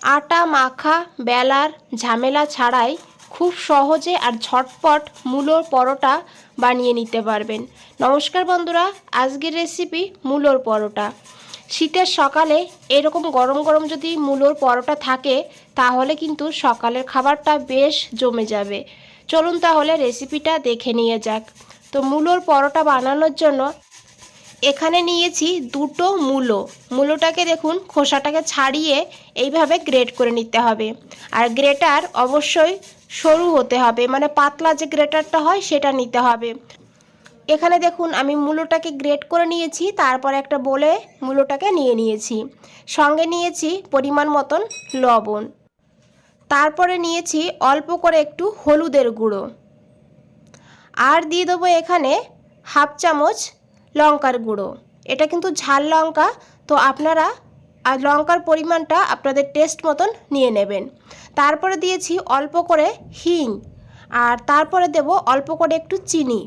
আটা মাখা বেলার ঝামেলা ছাড়াই খুব সহজে আর ঝটপট মূলোর পরোটা বানিয়ে নিতে পারবেন। নমস্কার বন্ধুরা, আজকের রেসিপি মূলোর পরোটা। শীতের সকালে এরকম গরম গরম যদি মূলোর পরোটা থাকে তাহলে কিন্তু সকালের খাবারটা বেশ জমে যাবে। চলুন তাহলে রেসিপিটা দেখে নিয়ে যাক। তো মূলোর পরোটা বানানোর জন্য এখানে নিয়েছি দুটো মূলোটাকে দেখুন খোসাটাকে ছাড়িয়ে এইভাবে গ্রেট করে নিতে হবে। আর গ্রেটার অবশ্যই সরু হতে হবে, মানে পাতলা যে গ্রেটারটা হয় সেটা নিতে হবে। এখানে দেখুন আমি মূলোটাকে গ্রেট করে নিয়েছি, তারপর একটা বলে মূলোটাকে নিয়ে নিয়েছি। সঙ্গে নিয়েছি পরিমাণ মতন লবণ, তারপরে নিয়েছি অল্প করে একটু হলুদের গুঁড়ো, আর দিয়ে দেবো এখানে হাফ চামচ লঙ্কার গুঁড়ো। এটা কিন্তু ঝাল লঙ্কা, তো আপনারা আর লঙ্কার পরিমাণটা আপনাদের টেস্ট মতন নিয়ে নেবেন। তারপরে দিয়েছি অল্প করে হিং, আর তারপরে দেব অল্প করে একটু চিনি।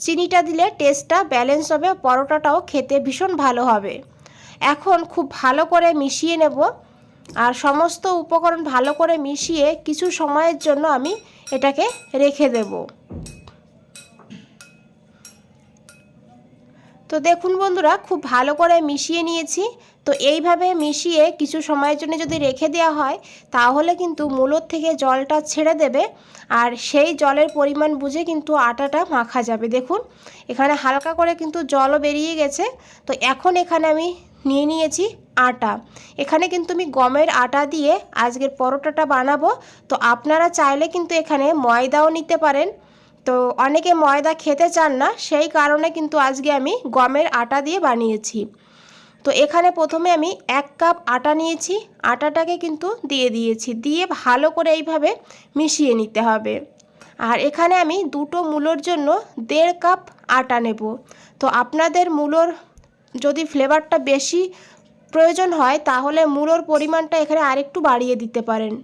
চিনিটা দিলে টেস্টটা ব্যালেন্স হবে, পরোটাটাও খেতে ভীষণ ভালো হবে। এখন খুব ভালো করে মিশিয়ে নেব, আর সমস্ত উপকরণ ভালো করে মিশিয়ে কিছু সময়ের জন্য আমি এটাকে রেখে দেব। তো দেখুন বন্ধুরা, খুব ভালো করে মিশিয়ে নিয়েছি। তো এইভাবে মিশিয়ে কিছু সময়ের জন্য যদি রেখে দেওয়া হয় তাহলে কিন্তু মূলোর থেকে জলটা ছেড়ে দেবে, আর সেই জলের পরিমাণ বুঝে কিন্তু আটাটা মাখা যাবে। দেখুন এখানে হালকা করে কিন্তু জলও বেরিয়ে গেছে। তো এখন এখানে আমি নিয়ে নিয়েছি আটা। এখানে কিন্তু আমি গমের আটা দিয়ে আজকের পরোটাটা বানাবো। তো আপনারা চাইলে কিন্তু এখানে ময়দাও নিতে পারেন। তো অনেকে ময়দা খেতে চান না, সেই কারণে কিন্তু আজকে আমি গমের আটা দিয়ে বানিয়েছি। তো এখানে প্রথমে আমি 1 কাপ আটা নিয়েছি, আটাটাকে কিন্তু দিয়ে দিয়েছি, দিয়ে ভালো করে এইভাবে মিশিয়ে নিতে হবে। আর এখানে আমি দুটো মূলোর জন্য 1.5 কাপ আটা নেব। তো আপনাদের মূলোর যদি ফ্লেভারটা বেশি প্রয়োজন হয় তাহলে মূলোর পরিমাণটা এখানে আরেকটু বাড়িয়ে দিতে পারেন।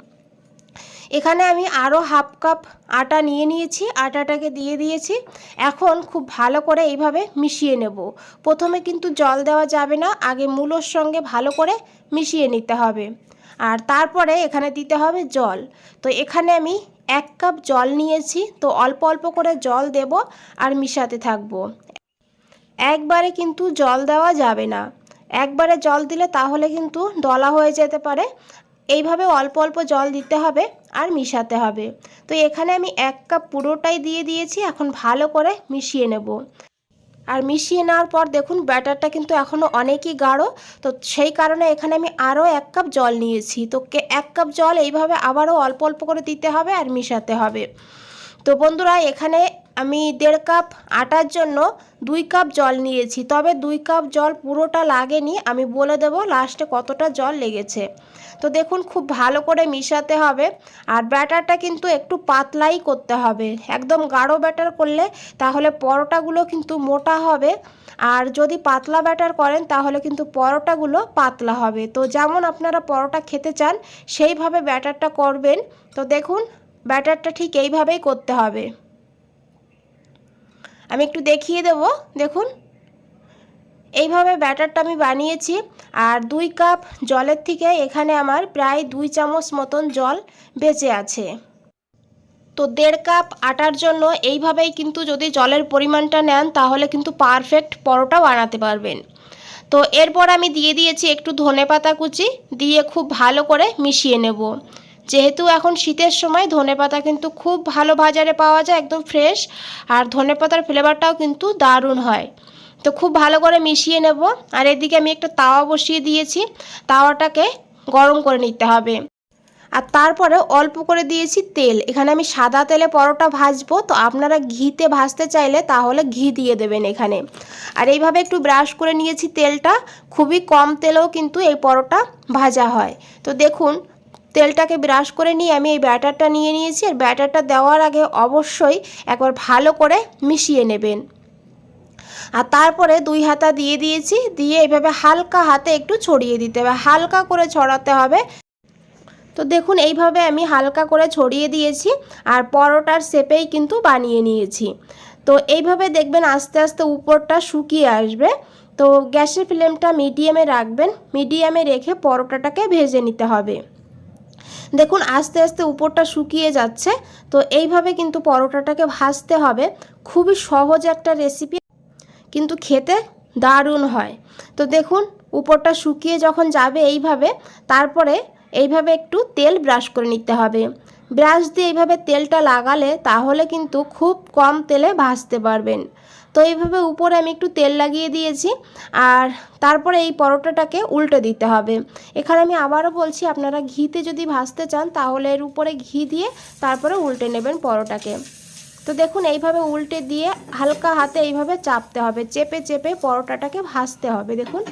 এখানে আমি আরও হাফ কাপ আটা নিয়ে নিয়েছি, আটাটাকে দিয়ে দিয়েছি। এখন খুব ভালো করে এইভাবে মিশিয়ে নেব। প্রথমে কিন্তু জল দেওয়া যাবে না, আগে মূলোর সঙ্গে ভালো করে মিশিয়ে নিতে হবে, আর তারপরে এখানে দিতে হবে জল। তো এখানে আমি 1 কাপ জল নিয়েছি। তো অল্প অল্প করে জল দেব আর মিশাতে থাকবো। একবারে কিন্তু জল দেওয়া যাবে না, একবারে জল দিলে তাহলে কিন্তু দলা হয়ে যেতে পারে। এইভাবে অল্প অল্প জল দিতে হবে আর মিশাতে হবে। তো এখানে আমি 1 কাপ পুরোটাই দিয়ে দিয়েছি। এখন ভালো করে মিশিয়ে নেব, আর মিশিয়ে নেওয়ার পর দেখুন ব্যাটারটা কিন্তু এখনও অনেকই গাঢ়। তো সেই কারণে এখানে আমি আরও 1 কাপ জল নিয়েছি। তো 1 কাপ জল এইভাবে আবারও অল্প অল্প করে দিতে হবে আর মিশাতে হবে। তো বন্ধুরা, এখানে আমি 1.5 কাপ আটার জন্য 2 কাপ জল নিয়েছি, তবে 2 কাপ জল পুরোটা লাগেনি, আমি বলে দেব লাস্টে কতটা জল লেগেছে। তো দেখুন খুব ভালো করে মিশাতে হবে, আর ব্যাটারটা কিন্তু একটু পাতলাই করতে হবে। একদম গাঢ় ব্যাটার করলে তাহলে পরোটাগুলো কিন্তু মোটা হবে, আর যদি পাতলা ব্যাটার করেন তাহলে কিন্তু পরোটাগুলো পাতলা হবে। তো যেমন আপনারা পরোটা খেতে চান সেইভাবে ব্যাটারটা করবেন। তো দেখুন ব্যাটারটা ঠিক এইভাবেই করতে হবে। আমি একটু দেখিয়ে দেব, দেখুন এইভাবে ব্যাটারটা আমি বানিয়েছি। আর 2 কাপ জলের থেকে এখানে আমার প্রায় 2 চামচ মতন জল বেঁচে আছে। তো 1.5 কাপ আটার জন্য এইভাবেই কিন্তু যদি জলের পরিমাণটা নেন তাহলে কিন্তু পারফেক্ট পরোটা বানাতে পারবেন। তো এরপর আমি দিয়ে দিয়েছি একটু ধনেপাতা কুচি, দিয়ে খুব ভালো করে মিশিয়ে নেব। যেহেতু এখন শীতের সময় ধনেপাতা কিন্তু খুব ভালো বাজারে পাওয়া যায়, একদম ফ্রেশ, আর ধনেপাতার ফ্লেভারটাও কিন্তু দারুণ হয়। তো খুব ভালো করে মিশিয়ে নেব। আর এদিকে আমি একটা তাওয়া বসিয়ে দিয়েছি, তাওয়াটাকে গরম করে নিতে হবে। আর তারপরে অল্প করে দিয়েছি তেল। এখানে আমি সাদা তেলে পরোটা ভাজবো, তো আপনারা ঘিতে ভাজতে চাইলে তাহলে ঘি দিয়ে দেবেন এখানে। আর এইভাবে একটু ব্রাশ করে নিয়েছি তেলটা, খুবই কম তেলেও কিন্তু এই পরোটা ভাজা হয়। তো দেখুন তেলটাকে ব্রাশ করে নিয়ে আমি এই ব্যাটারটা নিয়ে নিয়েছি, আর ব্যাটারটা দেওয়ার আগে অবশ্যই একবার ভালো করে মিশিয়ে নেবেন। আর তারপরে 2 হাতা দিয়ে দিয়েছি, দিয়ে এইভাবে হালকা হাতে একটু ছড়িয়ে দিতে হবে, হালকা করে ছড়াতে হবে। তো দেখুন এইভাবে আমি হালকা করে ছড়িয়ে দিয়েছি, আর পরোটার শেপেই কিন্তু বানিয়ে নিয়েছি। তো এইভাবে দেখবেন আস্তে আস্তে উপরটা শুকিয়ে আসবে। তো গ্যাসের ফ্লেমটা মিডিয়ামে রাখবেন, মিডিয়ামে রেখে পরোটাটাকে ভেজে নিতে হবে। দেখুন আস্তে আস্তে উপরটা শুকিয়ে যাচ্ছে। তো এইভাবে কিন্তু পরোটাটাকে ভাজতে হবে। খুবই সহজ একটা রেসিপি, কিন্তু খেতে দারুণ হয়। তো দেখুন উপরটা শুকিয়ে যখন যাবে এইভাবে, তারপরে এইভাবে একটু তেল ব্রাশ করে নিতে হবে। ব্রাশ দিয়ে এইভাবে তেলটা লাগালে তাহলে কিন্তু খুব কম তেলে ভাজতে পারবেন। তো এইভাবে উপরে আমি একটু তেল লাগিয়ে দিয়েছি, আর তারপরে এই পরোটাটাকে উল্টে দিতে হবে। এখানে আমি আবারও বলছি, আপনারা ঘিতে যদি ভাজতে চান তাহলে এর উপরে ঘি দিয়ে তারপরে উল্টে নেবেন পরোটাকে। তো দেখুন এইভাবে উল্টে দিয়ে হালকা হাতে এইভাবে চাপতে হবে, চেপে চেপে পরোটাটাকে ভাজতে হবে। দেখুন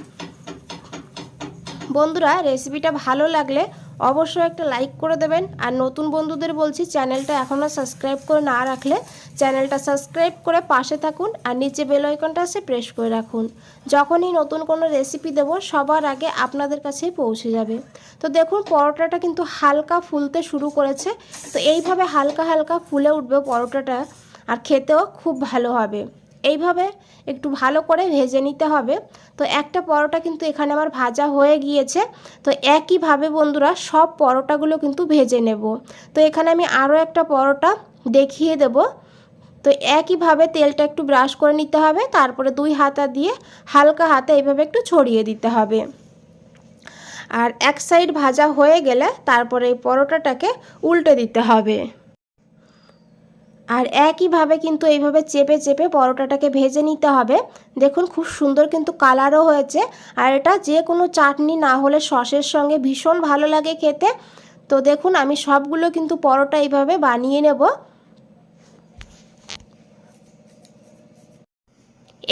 বন্ধুরা, রেসিপিটা ভালো লাগলে অবশ্যই একটা লাইক করে দেবেন। আর নতুন বন্ধুদের বলছি, চ্যানেলটা এখনও সাবস্ক্রাইব করে না রাখলে চ্যানেলটা সাবস্ক্রাইব করে পাশে থাকুন, আর নিচে বেল আইকনটা আছে প্রেস করে রাখুন। যখনই নতুন কোনো রেসিপি দেব সবার আগে আপনাদের কাছেই পৌঁছে যাবে। তো দেখুন পরোটাটা কিন্তু হালকা ফুলতে শুরু করেছে। তো এইভাবে হালকা হালকা ফুলে উঠবে পরোটাটা, আর খেতেও খুব ভালো হবে। এইভাবে একটু ভালো করে ভেজে নিতে হবে। তো একটা পরোটা কিন্তু এখানে আমার ভাজা হয়ে গিয়েছে। তো একইভাবে বন্ধুরা সব পরোটাগুলো কিন্তু ভেজে নেব। তো এখানে আমি আরও একটা পরোটা দেখিয়ে দেব। তো একইভাবে তেলটা একটু ব্রাশ করে নিতে হবে, তারপরে দুই হাতা দিয়ে হালকা হাতে এইভাবে একটু ছড়িয়ে দিতে হবে। আর এক সাইড ভাজা হয়ে গেলে তারপরে এই পরোটাটাকে উল্টে দিতে হবে। আর একইভাবে কিন্তু এইভাবে চেপে চেপে পরোটাটাকে ভেজে নিতে হবে। দেখুন খুব সুন্দর কিন্তু কালারও হয়েছে। আর এটা যে কোনো চাটনি না হলে সসের সঙ্গে ভীষণ ভালো লাগে খেতে। তো দেখুন আমি সবগুলো কিন্তু পরোটা এইভাবে বানিয়ে নেব।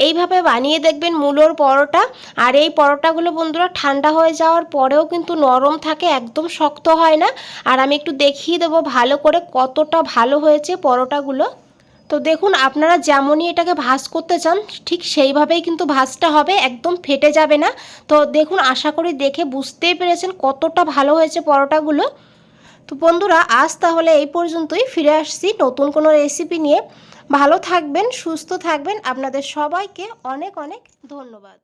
এইভাবে বানিয়ে দেখবেন মূলোর পরোটা। আর এই পরোটাগুলো বন্ধুরা ঠান্ডা হয়ে যাওয়ার পরেও কিন্তু নরম থাকে, একদম শক্ত হয় না। আর আমি একটু দেখিয়ে দেবো ভালো করে কতটা ভালো হয়েছে পরোটাগুলো। তো দেখুন আপনারা যেমনই এটাকে ভাজ করতে চান ঠিক সেইভাবেই কিন্তু ভাজটা হবে, একদম ফেটে যাবে না। তো দেখুন আশা করি দেখে বুঝতেই পেরেছেন কতটা ভালো হয়েছে পরোটাগুলো। তো বন্ধুরা আজ তাহলে এই পর্যন্তই, ফিরে আসছি নতুন কোনো রেসিপি নিয়ে। ভালো থাকবেন, সুস্থ থাকবেন। আপনাদের সবাইকে অনেক অনেক ধন্যবাদ।